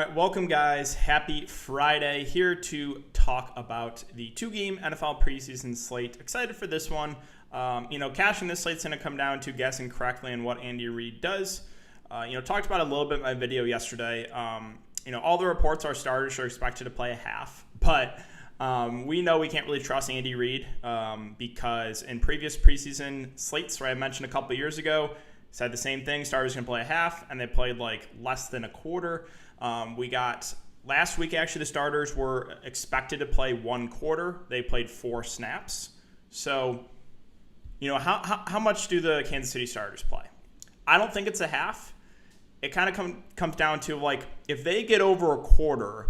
All right, welcome guys. Happy Friday. Here to talk about the two-game NFL preseason slate. Excited for this one. Cashing this slate's going to come down to guessing correctly on what Andy Reid does. Talked about it a little bit in my video yesterday. All the reports are starters are expected to play a half, but we know we can't really trust Andy Reid because in previous preseason slates, right, I mentioned a couple of years ago, said the same thing. Starters going to play a half, and they played like less than a quarter. We got last week, actually, the starters were expected to play one quarter. They played 4 snaps. So, how much do the Kansas City starters play? I don't think it's a half. It kind of comes down to, like, if they get over a quarter,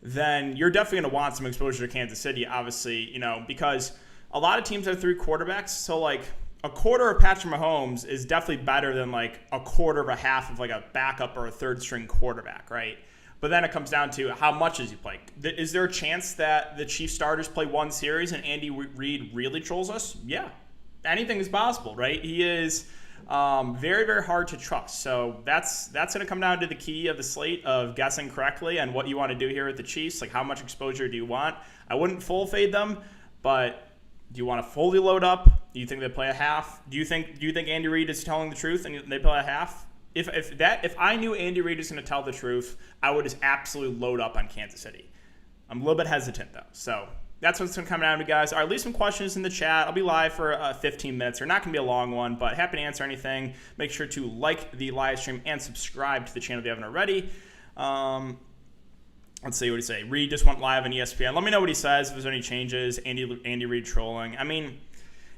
then you're definitely going to want some exposure to Kansas City, obviously, because a lot of teams have 3 quarterbacks. So, like, a quarter of Patrick Mahomes is definitely better than like a quarter of a half of like a backup or a third string quarterback, right? But then it comes down to how much does he play? Is there a chance that the Chiefs starters play one series and Andy Reid really trolls us? Yeah, anything is possible, right? He is very, very hard to trust. So that's going to come down to the key of the slate of guessing correctly and what you want to do here with the Chiefs. Like, how much exposure do you want? I wouldn't full fade them, but do you want to fully load up? Do you think they play a half? Do you think Andy Reid is telling the truth and they play a half? If I knew Andy Reid is going to tell the truth, I would just absolutely load up on Kansas City. I'm a little bit hesitant though. So that's what's going to come down to, guys. All right, leave some questions in the chat. I'll be live for 15 minutes. They're not going to be a long one, but happy to answer anything. Make sure to like the live stream and subscribe to the channel if you haven't already. Let's see what he say. Reid just went live on ESPN. Let me know what he says. If there's any changes. Andy Reid trolling. I mean,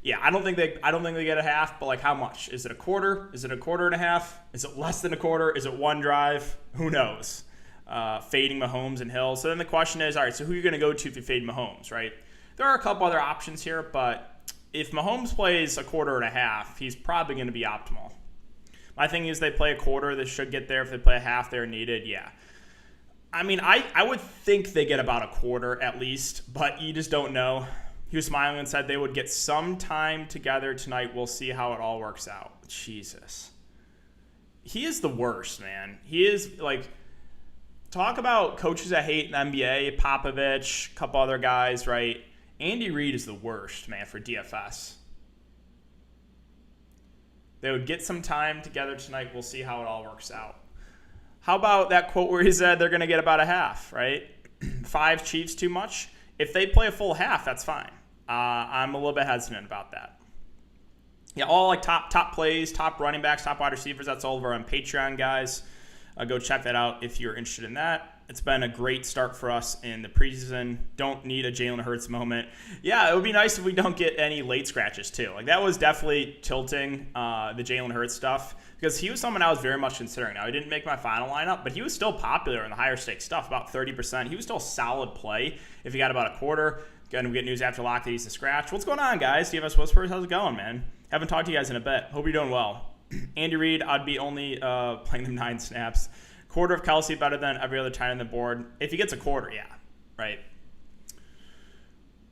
yeah, I don't think they get a half, but like, how much? Is it a quarter? Is it a quarter and a half? Is it less than a quarter? Is it one drive? Who knows? Fading Mahomes and Hill. So then the question is, all right, so who are you going to go to if you fade Mahomes, right? There are a couple other options here, but if Mahomes plays a quarter and a half, he's probably going to be optimal. My thing is they play a quarter. They should get there. If they play a half, they're needed. Yeah. I mean, I would think they get about a quarter at least, but you just don't know. He was smiling and said they would get some time together tonight. We'll see how it all works out. Jesus. He is the worst, man. He is, like, talk about coaches I hate in the NBA, Popovich, a couple other guys, right? Andy Reid is the worst, man, for DFS. They would get some time together tonight. We'll see how it all works out. How about that quote where he said they're going to get about a half, right? 5 Chiefs too much? If they play a full half, that's fine. I'm a little bit hesitant about that. Yeah, all like top plays, top running backs, top wide receivers, that's all over on Patreon, guys. Go check that out if you're interested in that. It's been a great start for us in the preseason. Don't need a Jalen Hurts moment. Yeah, it would be nice if we don't get any late scratches too. Like, that was definitely tilting the Jalen Hurts stuff because he was someone I was very much considering. Now, he didn't make my final lineup, but he was still popular in the higher stakes stuff, about 30%. He was still a solid play if he got about a quarter. Again, we get news after lock that he's a scratch. What's going on, guys? DFS Whispers, how's it going, man? Haven't talked to you guys in a bit. Hope you're doing well. Andy Reid, I'd be only playing them 9 snaps. Quarter of Kelsey better than every other tight end on the board. If he gets a quarter, yeah, right.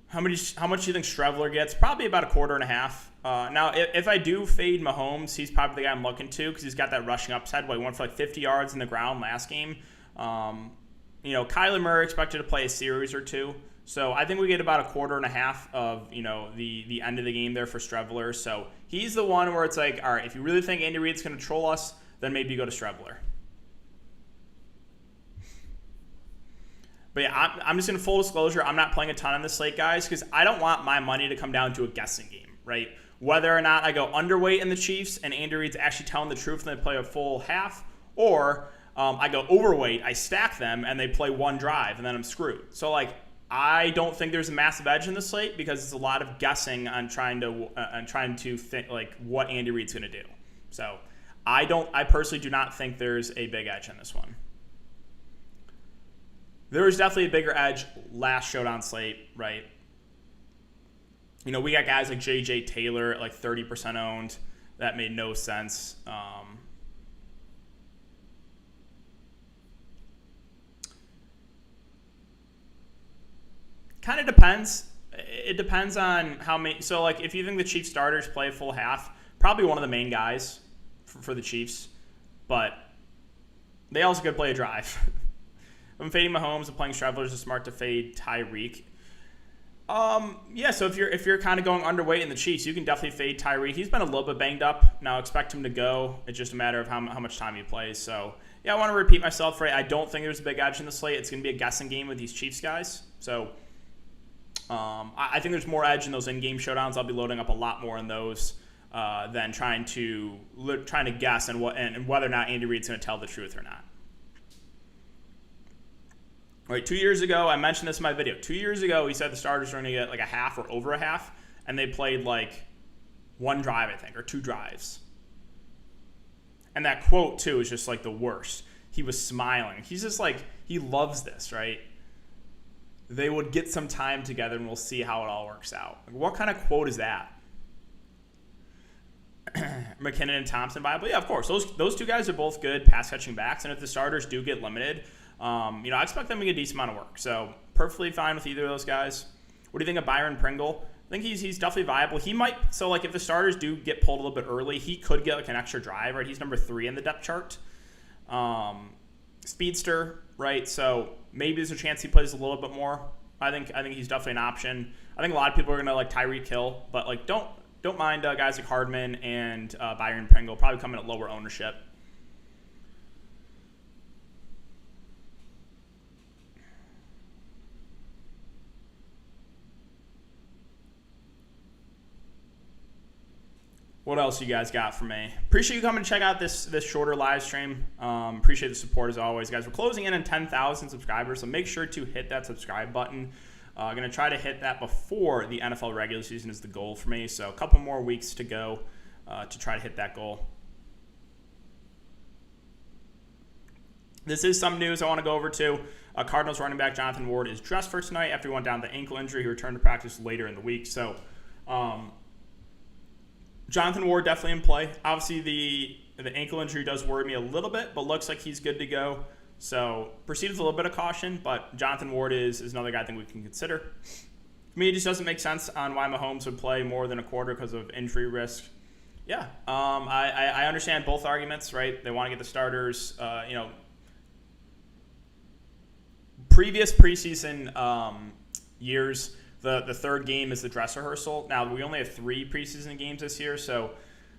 How much do you think Streveler gets? Probably about a quarter and a half. Now, if I do fade Mahomes, he's probably the guy I'm looking to because he's got that rushing upside. He went for like 50 yards in the ground last game. Kyler Murray expected to play a series or 2. So I think we get about a quarter and a half of, the end of the game there for Streveler. So he's the one where it's like, all right, if you really think Andy Reid's going to troll us, then maybe you go to Streveler. But yeah, I'm just in full disclosure. I'm not playing a ton on this slate, guys, because I don't want my money to come down to a guessing game, right? Whether or not I go underweight in the Chiefs and Andy Reid's actually telling the truth and they play a full half, or I go overweight, I stack them, and they play one drive, and then I'm screwed. So, like, I don't think there's a massive edge in the slate because it's a lot of guessing on trying to think like what Andy Reid's going to do. So I personally do not think there's a big edge in this one. There was definitely a bigger edge last showdown slate, right? We got guys like J.J. Taylor at like 30% owned. That made no sense. Kind of depends. It depends on how many. So, like, if you think the Chiefs starters play a full half, probably one of the main guys for the Chiefs. But they also could play a drive. I'm fading Mahomes and playing Travelers, it's smart to fade Tyreek. Yeah, so if you're kind of going underweight in the Chiefs, you can definitely fade Tyreek. He's been a little bit banged up. Now expect him to go. It's just a matter of how much time he plays. So, yeah, I want to repeat myself, right? I don't think there's a big edge in the slate. It's going to be a guessing game with these Chiefs guys. So, I think there's more edge in those in-game showdowns. I'll be loading up a lot more in those than trying to guess and whether or not Andy Reid's going to tell the truth or not. Right, 2 years ago, I mentioned this in my video. 2 years ago, he said the starters were going to get like a half or over a half, and they played like one drive, I think, or two drives. And that quote, too, is just like the worst. He was smiling. He's just like, he loves this, right? They would get some time together, and we'll see how it all works out. Like, what kind of quote is that? McKinnon and Thompson Bible? Yeah, of course. Those two guys are both good pass-catching backs, and if the starters do get limited, I expect them to get a decent amount of work. So perfectly fine with either of those guys. What do you think of Byron Pringle? I think he's definitely viable. He might, so like if the starters do get pulled a little bit early, he could get like an extra drive, right? He's number 3 in the depth chart. Speedster, right? So maybe there's a chance he plays a little bit more. I think he's definitely an option. I think a lot of people are gonna like Tyreek Hill, but like don't mind guys like Hardman and Byron Pringle probably coming at lower ownership. What else you guys got for me? Appreciate you coming to check out this shorter live stream. Appreciate the support as always, guys. We're closing in on 10,000 subscribers, so make sure to hit that subscribe button. I'm going to try to hit that before the NFL regular season is the goal for me, so a couple more weeks to go to try to hit that goal. This is some news I want to go over too. Cardinals running back Jonathan Ward is dressed for tonight after he went down with the ankle injury. He returned to practice later in the week, so Jonathan Ward definitely in play. Obviously, the ankle injury does worry me a little bit, but looks like he's good to go. So proceed with a little bit of caution, but Jonathan Ward is another guy I think we can consider. For me, it just doesn't make sense on why Mahomes would play more than a quarter because of injury risk. Yeah, I understand both arguments, right? They want to get the starters. Previous preseason years, the third game is the dress rehearsal. Now, we only have 3 preseason games this year, so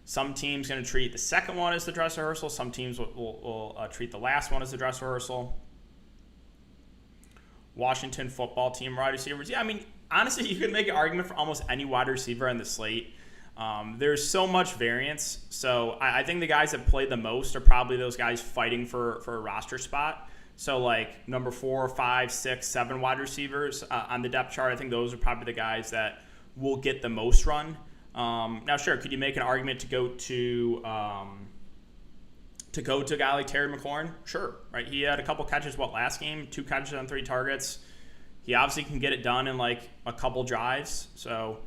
some teams going to treat the second one as the dress rehearsal. Some teams will treat the last one as the dress rehearsal. Washington football team wide receivers. Yeah, I mean, honestly, you could make an argument for almost any wide receiver on the slate. There's so much variance. So I think the guys that played the most are probably those guys fighting for a roster spot. So like number 4, 5, 6, 7 wide receivers on the depth chart, I think those are probably the guys that will get the most run. Now, sure, could you make an argument to go to a guy like Terry McLaurin? Sure, right? He had a couple catches last game, 2 catches on 3 targets. He obviously can get it done in like a couple drives. So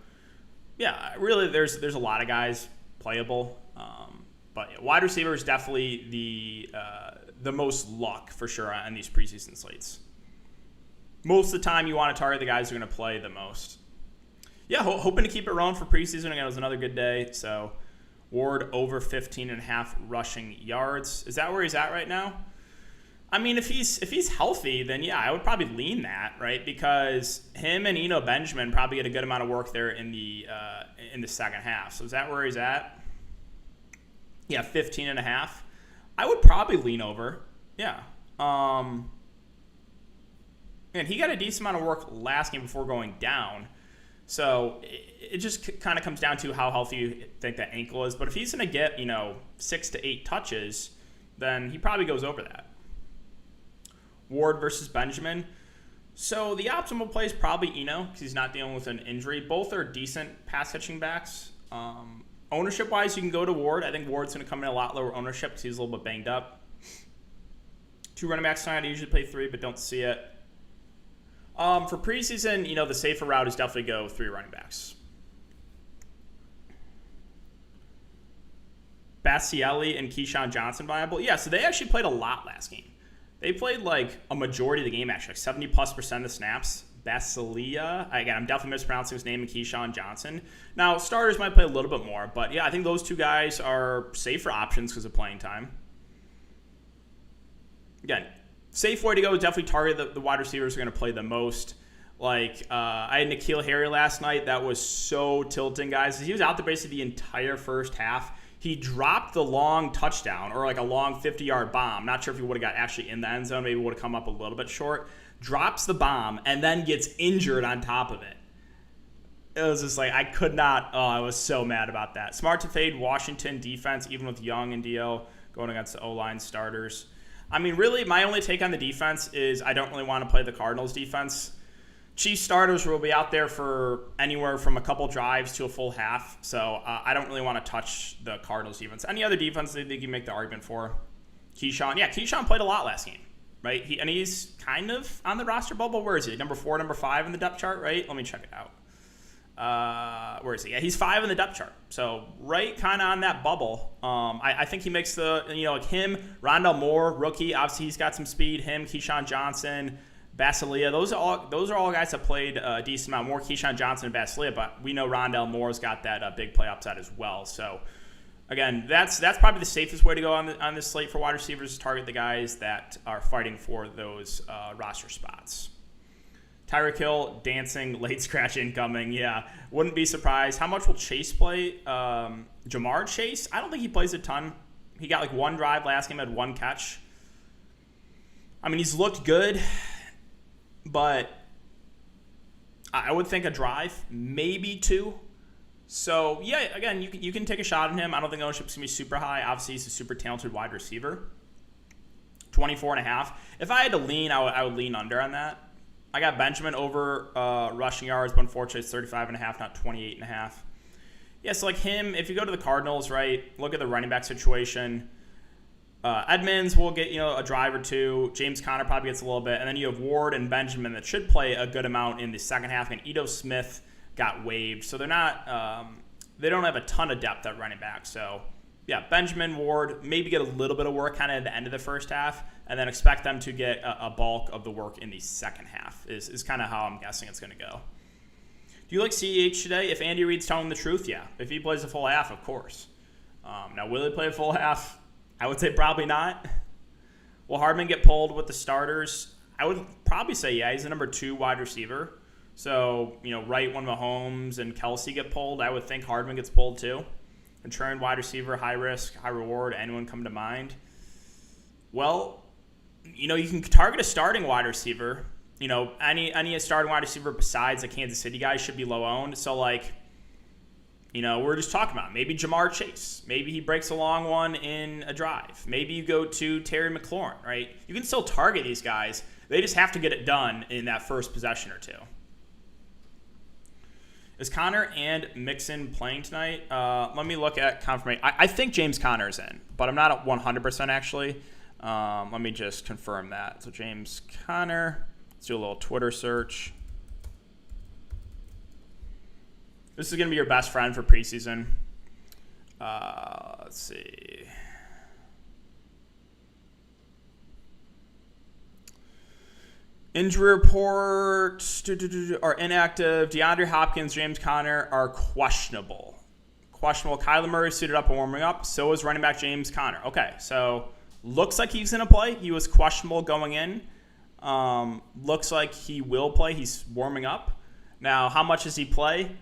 yeah, really, there's a lot of guys playable. But yeah, wide receiver is definitely the most luck for sure on these preseason slates. Most of the time, you want to target the guys who are going to play the most. Yeah, hoping to keep it rolling for preseason. Again, it was another good day. So Ward over 15.5 rushing yards. Is that where he's at right now? I mean, if he's healthy, then yeah, I would probably lean that, right? Because him and Eno Benjamin probably get a good amount of work there in the second half. So is that where he's at? Yeah, 15.5. I would probably lean over. Yeah. And he got a decent amount of work last game before going down. So it just kind of comes down to how healthy you think that ankle is. But if he's going to get, 6 to 8 touches, then he probably goes over that. Ward versus Benjamin. So the optimal play is probably Eno because he's not dealing with an injury. Both are decent pass-catching backs. Ownership-wise, you can go to Ward. I think Ward's going to come in a lot lower ownership because he's a little bit banged up. 2 running backs tonight. I usually play 3, but don't see it. For preseason, the safer route is definitely go 3 running backs. Bastielli and Keyshawn Johnson viable. Yeah, so they actually played a lot last game. They played like a majority of the game, actually, like 70+% of the snaps. Basilia. Again, I'm definitely mispronouncing his name, and Keyshawn Johnson. Now, starters might play a little bit more, but yeah, I think those 2 guys are safer options because of playing time. Again, safe way to go is definitely target the wide receivers who are going to play the most. Like, I had N'Keal Harry last night. That was so tilting, guys. He was out there basically the entire first half. He dropped the long touchdown or like a long 50-yard bomb. Not sure if he would have got actually in the end zone. Maybe would have come up a little bit short. Drops the bomb and then gets injured on top of it. It was just like, I could not. Oh, I was so mad about that. Smart to fade Washington defense, even with Young and Dio going against the O-line starters. I mean, really, my only take on the defense is I don't really want to play the Cardinals defense. Chiefs starters will be out there for anywhere from a couple drives to a full half, so I don't really want to touch the Cardinals defense. Any other defense they can make the argument for? Keyshawn. Yeah, Keyshawn played a lot last game, right? He's kind of on the roster bubble. Where is he? Number 4, number 5 in the depth chart, right? Let me check it out. Where is he? Yeah, he's 5 in the depth chart. So right kind of on that bubble. I think he makes like him, Rondale Moore, rookie. Obviously, he's got some speed. Him, Keyshawn Johnson, Basilia, those are all guys that played a decent amount. More Keyshawn Johnson and Basilia, but we know Rondale Moore's got that big play upside as well. So again, that's probably the safest way to go on this slate for wide receivers, is target the guys that are fighting for those roster spots. Tyreek Hill dancing, late scratch incoming. Yeah, wouldn't be surprised. How much will Chase play? Jamar Chase? I don't think he plays a ton. He got like 1 drive last game, had 1 catch. I mean, he's looked good, but I would think a drive, maybe 2. So, yeah, again, you can take a shot at him. I don't think ownership's going to be super high. Obviously, he's a super talented wide receiver. 24.5. If I had to lean, I would lean under on that. I got Benjamin over rushing yards, but unfortunately it's 35.5, not 28.5. Yeah, so like him, if you go to the Cardinals, right, look at the running back situation. Edmonds will get, a drive or 2. James Conner probably gets a little bit. And then you have Ward and Benjamin that should play a good amount in the second half. And Ito Smith got waived. So they're not they don't have a ton of depth at running back. So, yeah, Benjamin, Ward, maybe get a little bit of work kind of at the end of the first half. And then expect them to get a bulk of the work in the second half is kind of how I'm guessing it's going to go. Do you like CEH today? If Andy Reid's telling the truth, yeah. If he plays a full half, of course. Now, will he play a full half? I would say probably not. Will Hardman get pulled with the starters? I would probably say, yeah, he's the number 2 wide receiver. So, right when Mahomes and Kelsey get pulled, I would think Hardman gets pulled too. Contrarian wide receiver, high risk, high reward. Anyone come to mind? Well, you can target a starting wide receiver. Any starting wide receiver besides the Kansas City guy should be low owned. So, we're just talking about maybe Jamar Chase. Maybe he breaks a long one in a drive. Maybe you go to Terry McLaurin, right? You can still target these guys. They just have to get it done in that first possession or 2. Is Connor and Mixon playing tonight? Let me look at confirmation. I think James Conner's in, but I'm not at 100% actually. Let me just confirm that. So James Conner. Let's do a little Twitter search. This is going to be your best friend for preseason. Let's see. Injury reports are inactive. DeAndre Hopkins, James Conner are questionable. Kyler Murray suited up and warming up. So is running back James Conner. Okay, so looks like he's going to play. He was questionable going in. Looks like he will play. He's warming up. Now, how much does he play?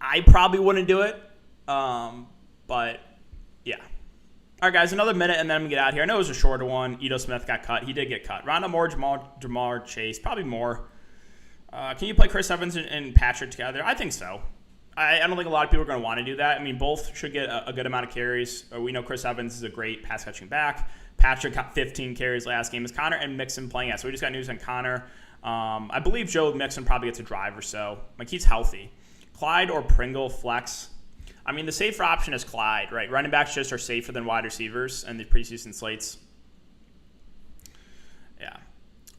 I probably wouldn't do it, but yeah. All right, guys, another minute, and then I'm going to get out of here. I know it was a shorter one. Ito Smith got cut. He did get cut. Rondale Moore, Jamar Chase, probably more. Can you play Chris Evans and Patrick together? I think so. I don't think a lot of people are going to want to do that. I mean, both should get a good amount of carries. We know Chris Evans is a great pass-catching back. Patrick got 15 carries last game. Is Connor and Mixon playing out? So we just got news on Connor. I believe Joe Mixon probably gets a drive or so. He's healthy. Clyde or Pringle flex? I mean, the safer option is Clyde, right? Running backs just are safer than wide receivers and the preseason slates. Yeah.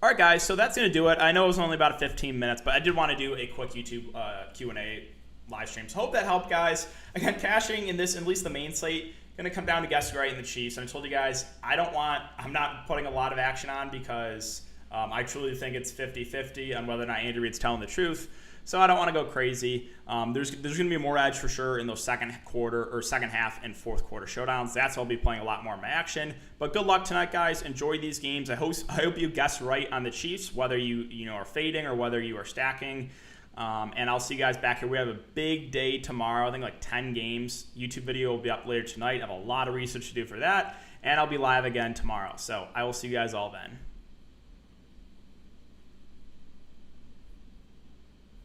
All right, guys, so that's going to do it. I know it was only about 15 minutes, but I did want to do a quick YouTube Q&A live stream. So hope that helped, guys. Again, cashing in this, at least the main slate, going to come down to guessing right in the Chiefs. And I told you guys, I'm not putting a lot of action on because I truly think it's 50-50 on whether or not Andy Reid's telling the truth. so I don't want to go crazy. There's going to be more edge for sure in those second half and fourth quarter showdowns. That's why I'll be playing a lot more of my action. But good luck tonight, guys. Enjoy these games. I hope you guess right on the Chiefs, whether you are fading or whether you are stacking. And I'll see you guys back here. We have a big day tomorrow. I think like 10 games. YouTube video will be up later tonight. I have a lot of research to do for that. And I'll be live again tomorrow. So I will see you guys all then.